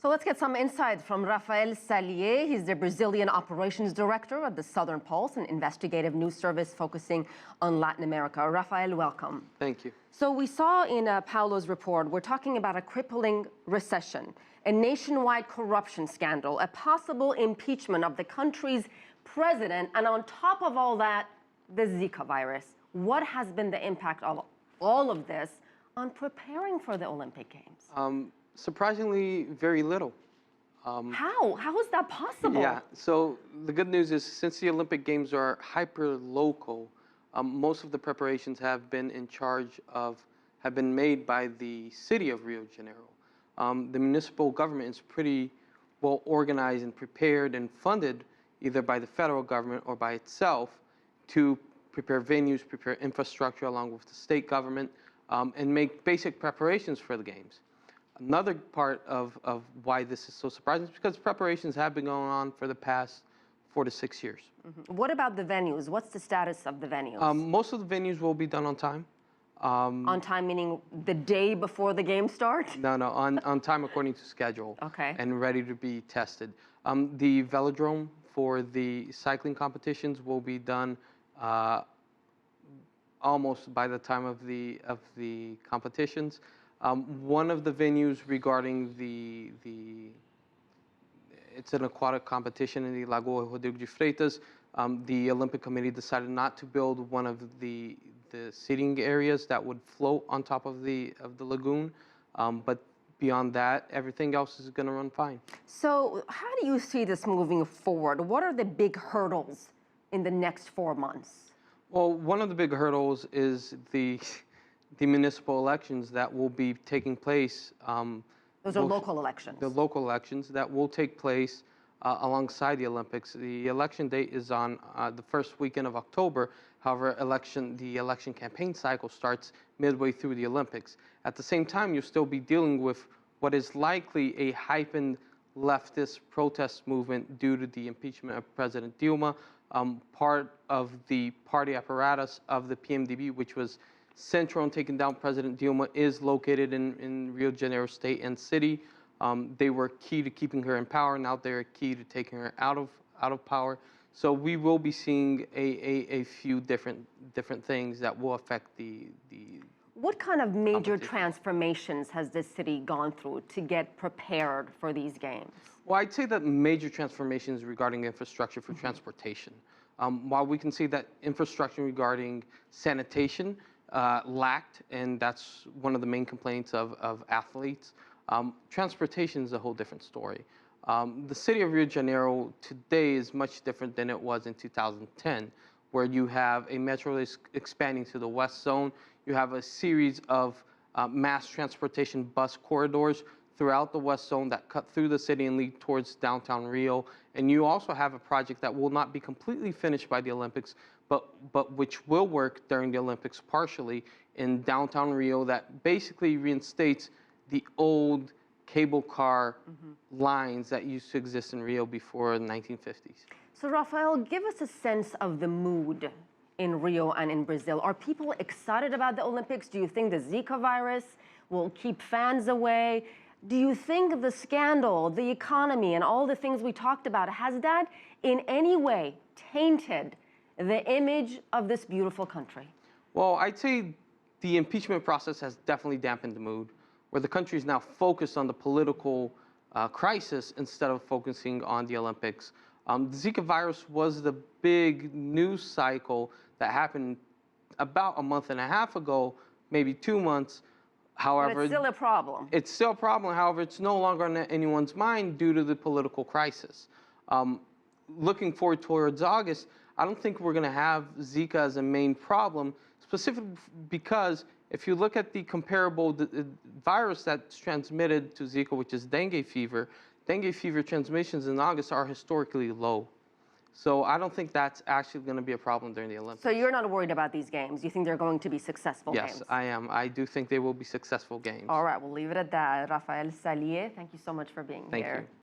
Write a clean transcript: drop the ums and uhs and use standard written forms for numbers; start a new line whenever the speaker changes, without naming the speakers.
So let's get some insight from Rafael Salies. He's the Brazilian Operations Director at the Southern Pulse, an investigative news service focusing on Latin America. Rafael, welcome.
Thank you.
So we saw in Paulo's report, we're talking about a crippling recession, a nationwide corruption scandal, a possible impeachment of the country's president, and on top of all that, the Zika virus. What has been the impact of all of this on preparing for the Olympic Games?
Surprisingly, very little.
How? How is that possible?
Yeah, so the good news is since the Olympic Games are hyper-local, most of the preparations have been made by the city of Rio de Janeiro. The municipal government is pretty well organized and prepared and funded either by the federal government or by itself to prepare venues, prepare infrastructure along with the state government, and make basic preparations for the Games. Another part of why this is so surprising is because preparations have been going on for the past 4 to 6 years.
Mm-hmm. What about the venues? What's the status of the venues?
Most of the venues will be done on time.
On time meaning the day before the game start?
No, on time according to schedule.
Okay.
And ready to be tested. The velodrome for the cycling competitions will be done almost by the time of the competitions. One of the venues regarding it's an aquatic competition in the Lagoa Rodrigo de Freitas. The Olympic Committee decided not to build one of the seating areas that would float on top of the lagoon, but beyond that, everything else is going to run fine. So
how do you see this moving forward? What are the big hurdles in the next 4 months?
Well, one of the big hurdles is the municipal elections that will be taking place.
Those are local elections.
The local elections that will take place alongside the Olympics. The election date is on the first weekend of October. However, the election campaign cycle starts midway through the Olympics. At the same time, you'll still be dealing with what is likely a heightened leftist protest movement due to the impeachment of President Dilma. Part of the party apparatus of the PMDB, which was central in taking down President Dilma, is located in Rio de Janeiro state and city. They were key to keeping her in power. Now they're key to taking her out of power. So we will be seeing a few different things that will affect the
What kind of major transformations has this city gone through to get prepared for these games?
Well, I'd say that major transformations regarding infrastructure for transportation. While we can see that infrastructure regarding sanitation lacked, and that's one of the main complaints of athletes, transportation is a whole different story. The city of Rio de Janeiro today is much different than it was in 2010, where you have a metro that's expanding to the west zone. You have a series of mass transportation bus corridors throughout the west zone that cut through the city and lead towards downtown Rio. And you also have a project that will not be completely finished by the Olympics, but which will work during the Olympics partially in downtown Rio, that basically reinstates the old cable car lines that used to exist in Rio before the 1950s.
So Rafael, give us a sense of the mood in Rio and in Brazil. Are people excited about the Olympics? Do you think the Zika virus will keep fans away? Do you think the scandal, the economy, and all the things we talked about, has that in any way tainted the image of this beautiful country?
Well, I'd say the impeachment process has definitely dampened the mood, where the country is now focused on the political crisis instead of focusing on the Olympics. The Zika virus was the big news cycle that happened about a month and a half ago, maybe 2 months. However,
but it's still a problem.
It's still a problem. However, it's no longer on anyone's mind due to the political crisis. Looking forward towards August, I don't think we're going to have Zika as a main problem, specifically because if you look at the comparable virus that's transmitted to Zika, which is dengue fever transmissions in August are historically low. So I don't think that's actually going to be a problem during the Olympics.
So you're not worried about these games? You think they're going to be successful games?
Yes, I am. I do think they will be successful games.
All right, we'll leave it at that. Rafael Salies, thank you so much for being here.
Thank you.